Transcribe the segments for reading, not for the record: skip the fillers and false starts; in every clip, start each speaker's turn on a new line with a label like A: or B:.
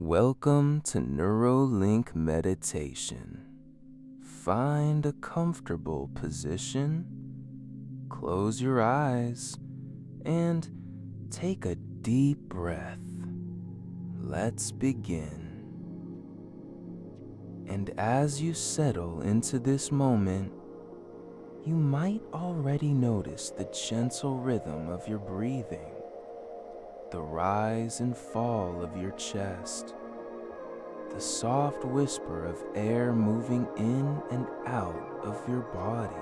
A: Welcome to Neurolink Meditation. Find a comfortable position, close your eyes, and take a deep breath. Let's begin. And as you settle into this moment, you might already notice the gentle rhythm of your breathing, the rise and fall of your chest, the soft whisper of air moving in and out of your body.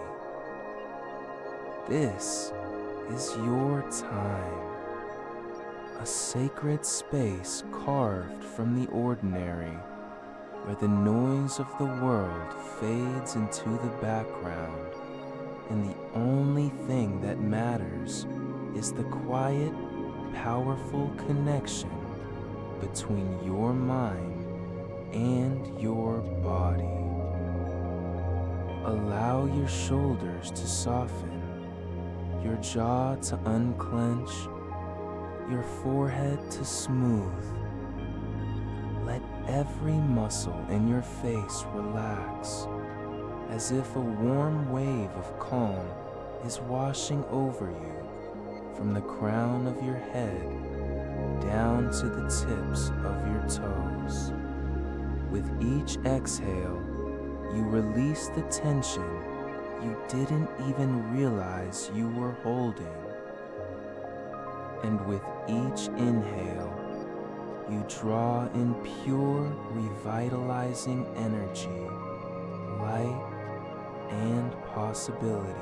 A: This is your time, a sacred space carved from the ordinary, where the noise of the world fades into the background, and the only thing that matters is the quiet, powerful connection between your mind and your body. Allow your shoulders to soften, your jaw to unclench, your forehead to smooth. Let every muscle in your face relax, as if a warm wave of calm is washing over you from the crown of your head down to the tips of your toes. With each exhale, you release the tension you didn't even realize you were holding. And with each inhale, you draw in pure, revitalizing energy, light, and possibility.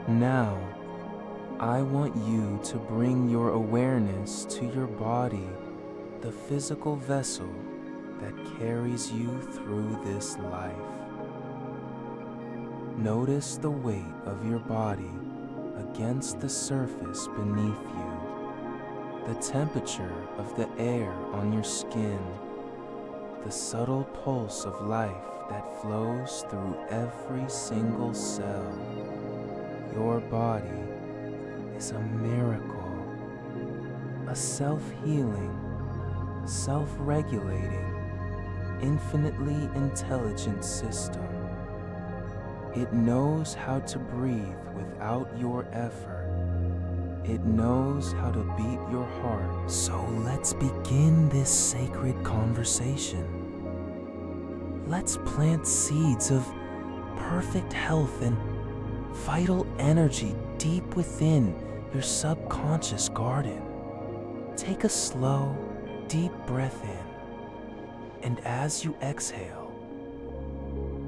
A: Now, I want you to bring your awareness to your body, the physical vessel that carries you through this life. Notice the weight of your body against the surface beneath you, the temperature of the air on your skin, the subtle pulse of life that flows through every single cell. Your body is a miracle, a self-healing, self-regulating, infinitely intelligent system. It knows how to breathe without your effort. It knows how to beat your heart. So let's begin this sacred conversation. Let's plant seeds of perfect health and vital energy deep within your subconscious garden. Take a slow, deep breath in, and as you exhale,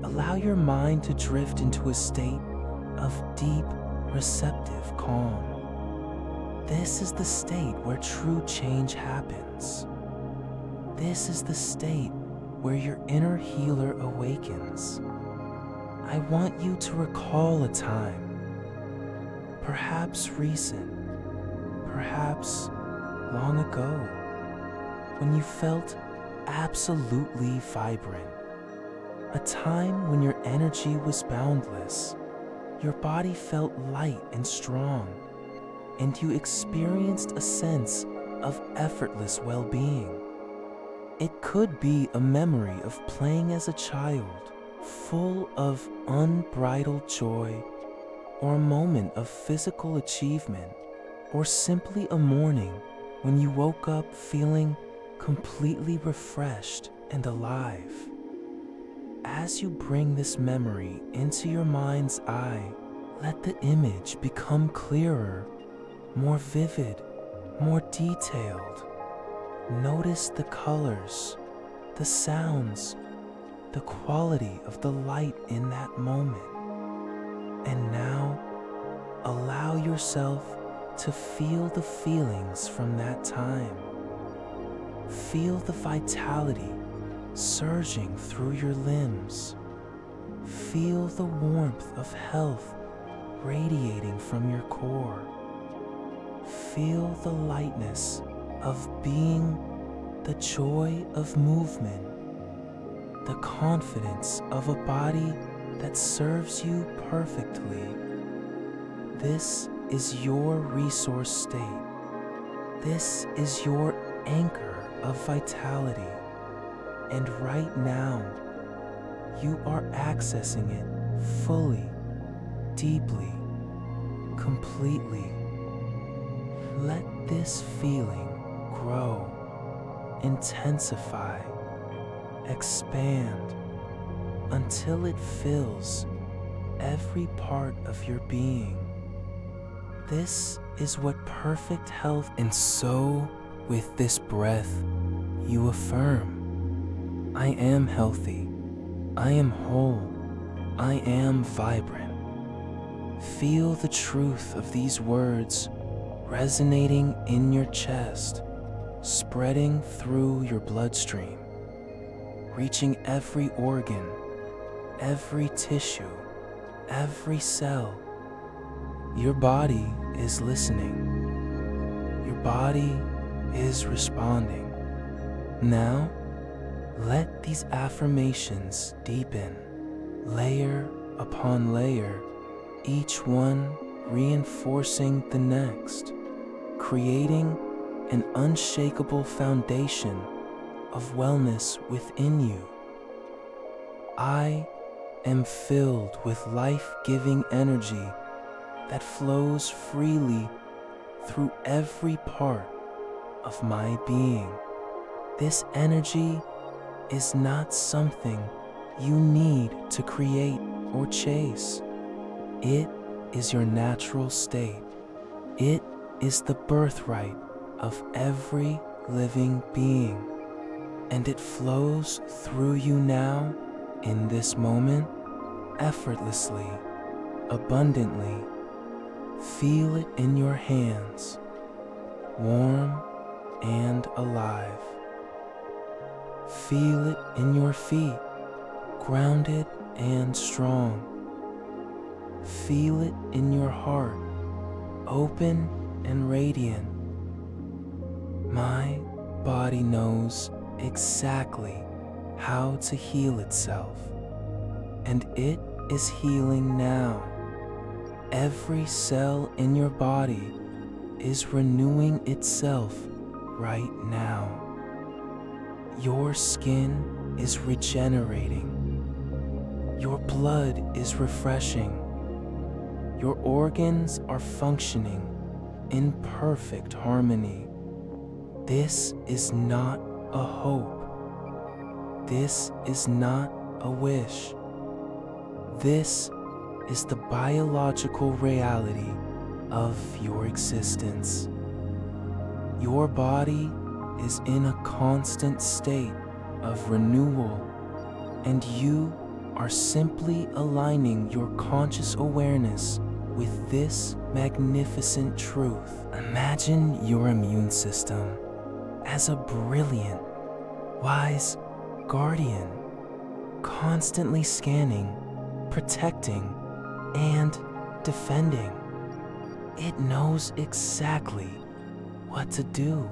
A: allow your mind to drift into a state of deep, receptive calm. This is the state where true change happens. This is the state where your inner healer awakens. I want you to recall a time, perhaps recent, perhaps long ago, when you felt absolutely vibrant. A time when your energy was boundless, your body felt light and strong, and you experienced a sense of effortless well-being. It could be a memory of playing as a child, full of unbridled joy, or a moment of physical achievement, or simply a morning when you woke up feeling completely refreshed and alive. As you bring this memory into your mind's eye, let the image become clearer, more vivid, more detailed. Notice the colors, the sounds, the quality of the light in that moment. And now, allow yourself to feel the feelings from that time. Feel the vitality surging through your limbs. Feel the warmth of health radiating from your core. Feel the lightness of being, the joy of movement, the confidence of a body that serves you perfectly. This is your resource state. This is your anchor of vitality, and right now, you are accessing it fully, deeply, completely. Let this feeling grow, intensify, expand until it fills every part of your being. This is what perfect health is. And so, with this breath, you affirm, I am healthy, I am whole, I am vibrant. Feel the truth of these words resonating in your chest, spreading through your bloodstream, reaching every organ, every tissue, every cell. Your body is listening. Your body is responding. Now, let these affirmations deepen, layer upon layer, each one reinforcing the next, creating an unshakable foundation of wellness within you. I am filled with life-giving energy that flows freely through every part of my being. This energy is not something you need to create or chase. It is your natural state. It is the birthright of every living being, and it flows through you now, in this moment, effortlessly, abundantly. Feel it in your hands, warm and alive. Feel it in your feet, grounded and strong. Feel it in your heart, open and radiant. My body knows exactly how to heal itself, and it is healing now. Every cell in your body is renewing itself right now. Your skin is regenerating. Your blood is refreshing. Your organs are functioning in perfect harmony. This is not a hope. This is not a wish. This is the biological reality of your existence. Your body is in a constant state of renewal, and you are simply aligning your conscious awareness with this magnificent truth. Imagine your immune system as a brilliant, wise guardian, constantly scanning, protecting, and defending. It knows exactly what to do.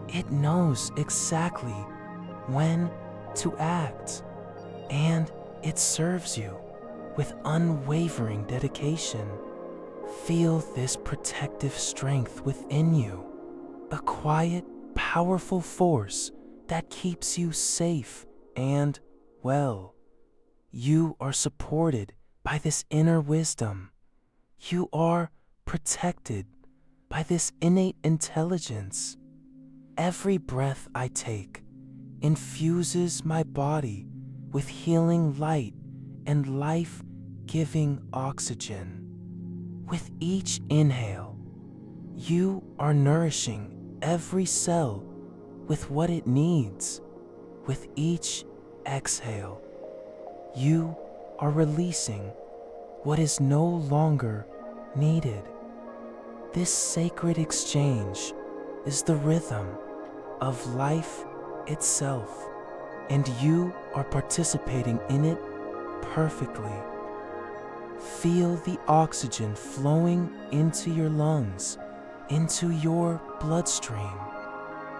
A: It knows exactly when to act, and it serves you with unwavering dedication. Feel this protective strength within you, a quiet, powerful force that keeps you safe and well. You are supported by this inner wisdom. You are protected by this innate intelligence. Every breath I take infuses my body with healing light and life-giving oxygen. With each inhale, you are nourishing every cell with what it needs. With each exhale, you are releasing what is no longer needed. This sacred exchange is the rhythm of life itself, and you are participating in it perfectly. Feel the oxygen flowing into your lungs, into your bloodstream,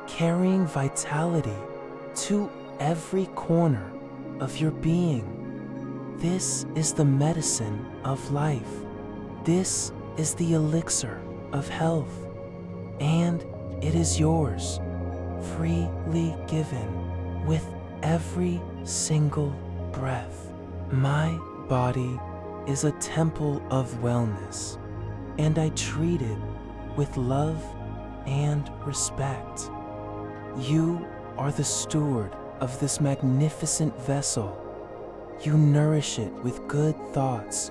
A: carrying vitality to every corner of your being. This is the medicine of life. This is the elixir of health, and it is yours. freely given with every single breath. My body is a temple of wellness, and I treat it with love and respect. You are the steward of this magnificent vessel. You nourish it with good thoughts,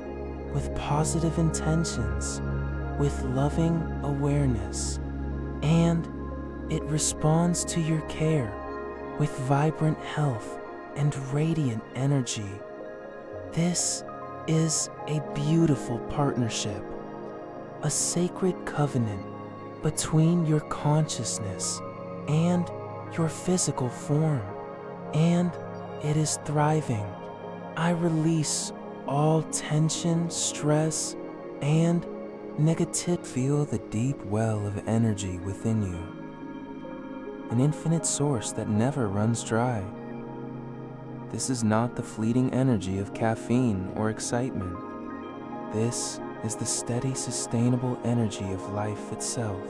A: with positive intentions, with loving awareness, and it responds to your care with vibrant health and radiant energy. This is a beautiful partnership, a sacred covenant between your consciousness and your physical form, and it is thriving. I release all tension, stress, and negativity. Feel the deep well of energy within you, an infinite source that never runs dry. This is not the fleeting energy of caffeine or excitement. This is the steady, sustainable energy of life itself.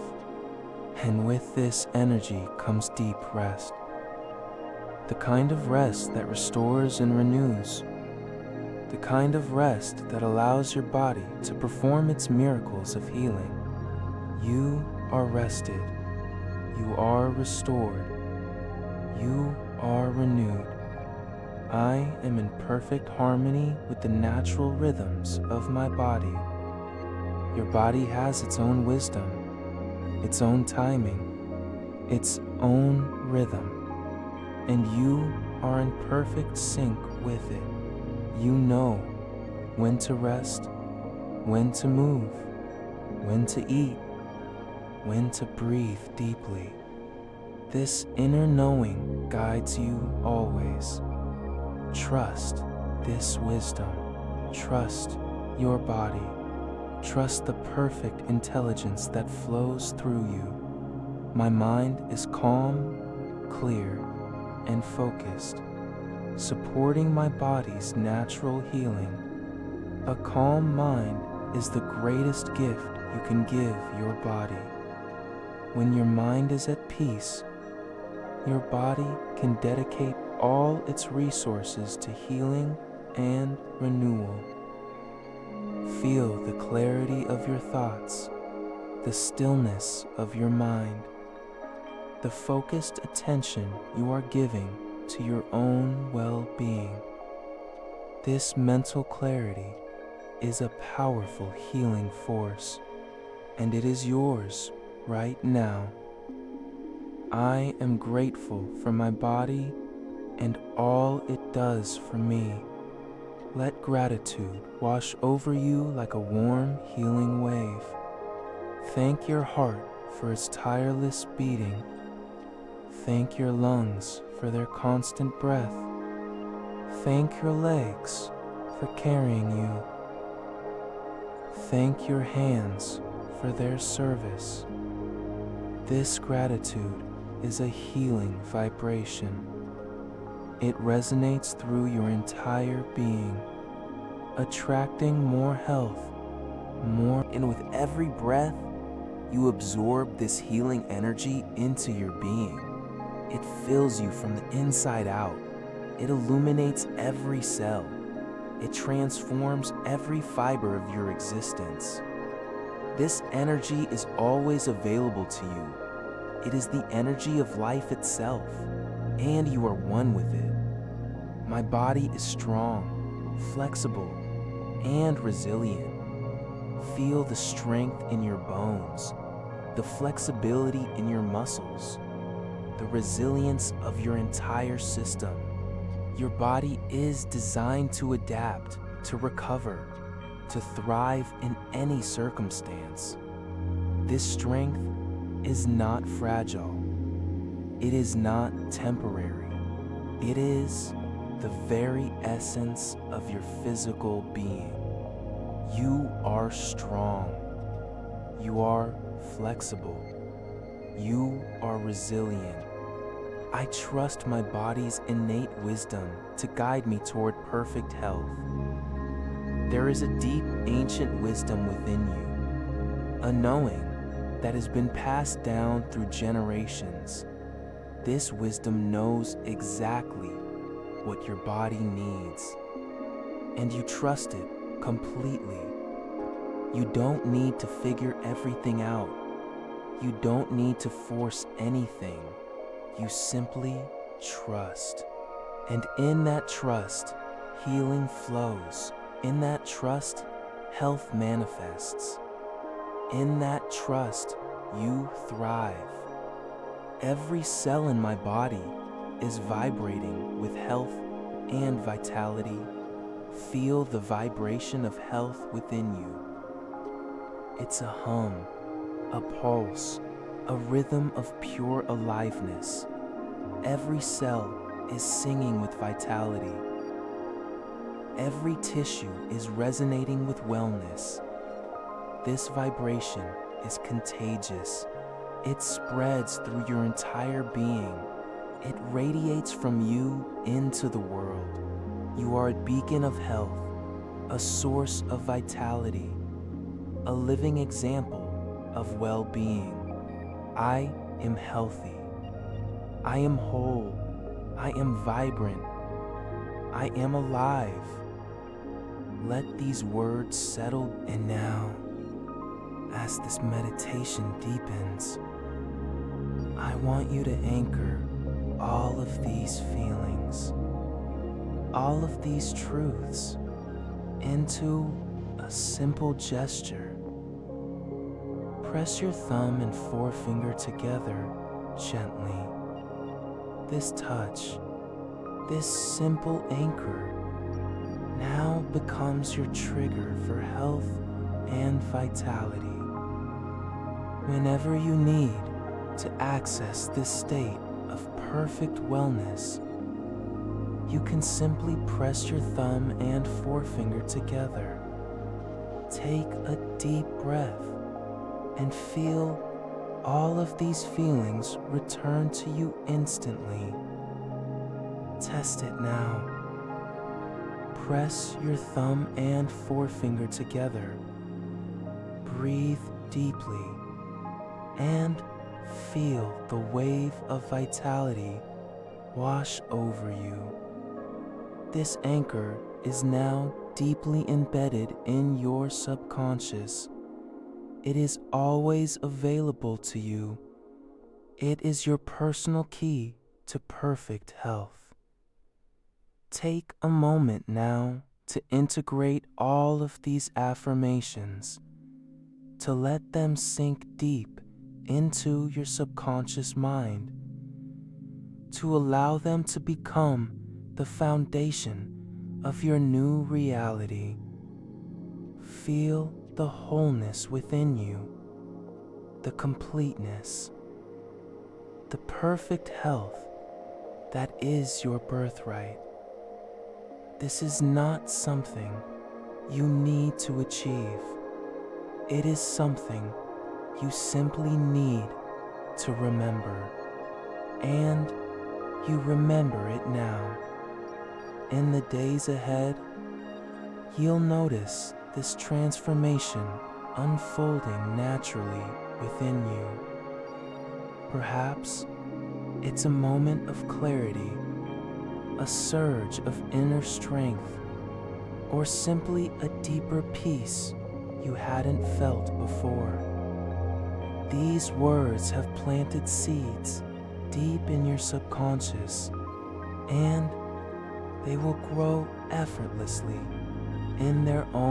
A: And with this energy comes deep rest. The kind of rest that restores and renews. The kind of rest that allows your body to perform its miracles of healing. You are rested. You are restored. You are renewed. I am in perfect harmony with the natural rhythms of my body. Your body has its own wisdom, its own timing, its own rhythm, and you are in perfect sync with it. You know when to rest, when to move, when to eat, when to breathe deeply. This inner knowing guides you always. Trust this wisdom. Trust your body. Trust the perfect intelligence that flows through you. My mind is calm, clear, and focused, supporting my body's natural healing. A calm mind is the greatest gift you can give your body. When your mind is at peace, your body can dedicate all its resources to healing and renewal. Feel the clarity of your thoughts, the stillness of your mind, the focused attention you are giving to your own well-being. This mental clarity is a powerful healing force, and it is yours right now. I am grateful for my body and all it does for me. Let gratitude wash over you like a warm, healing wave. Thank your heart for its tireless beating. Thank your lungs for their constant breath. Thank your legs for carrying you. Thank your hands for their service. This gratitude is a healing vibration. It resonates through your entire being, attracting more health, and with every breath, you absorb this healing energy into your being. It fills you from the inside out. It illuminates every cell. It transforms every fiber of your existence. This energy is always available to you. It is the energy of life itself, and you are one with it. My body is strong, flexible, and resilient. Feel the strength in your bones, the flexibility in your muscles, the resilience of your entire system. Your body is designed to adapt, to recover, to thrive in any circumstance. This strength is not fragile. It is not temporary. It is the very essence of your physical being. You are strong. You are flexible. You are resilient. I trust my body's innate wisdom to guide me toward perfect health. There is a deep, ancient wisdom within you, a knowing that has been passed down through generations. This wisdom knows exactly what your body needs, and you trust it completely. You don't need to figure everything out. You don't need to force anything. You simply trust. And in that trust, healing flows. In that trust, health manifests. In that trust, you thrive. Every cell in my body is vibrating with health and vitality. Feel the vibration of health within you. It's a hum, a pulse, a rhythm of pure aliveness. Every cell is singing with vitality. Every tissue is resonating with wellness. This vibration is contagious. It spreads through your entire being. It radiates from you into the world. You are a beacon of health, a source of vitality, a living example of well-being. I am healthy. I am whole. I am vibrant. I am alive. Let these words settle. And now, as this meditation deepens, I want you to anchor all of these feelings, all of these truths into a simple gesture. Press your thumb and forefinger together gently. This touch, this simple anchor, now becomes your trigger for health and vitality. Whenever you need to access this state of perfect wellness, you can simply press your thumb and forefinger together. Take a deep breath and feel all of these feelings return to you instantly. Test it now. Press your thumb and forefinger together. Breathe deeply and feel the wave of vitality wash over you. This anchor is now deeply embedded in your subconscious. It is always available to you. It is your personal key to perfect health. Take a moment now to integrate all of these affirmations, to let them sink deep into your subconscious mind, to allow them to become the foundation of your new reality. Feel the wholeness within you, the completeness, the perfect health that is your birthright. This is not something you need to achieve. It is something you simply need to remember. And you remember it now. In the days ahead, you'll notice this transformation unfolding naturally within you. Perhaps it's a moment of clarity, a surge of inner strength, or simply a deeper peace you hadn't felt before. These words have planted seeds deep in your subconscious, and they will grow effortlessly in their own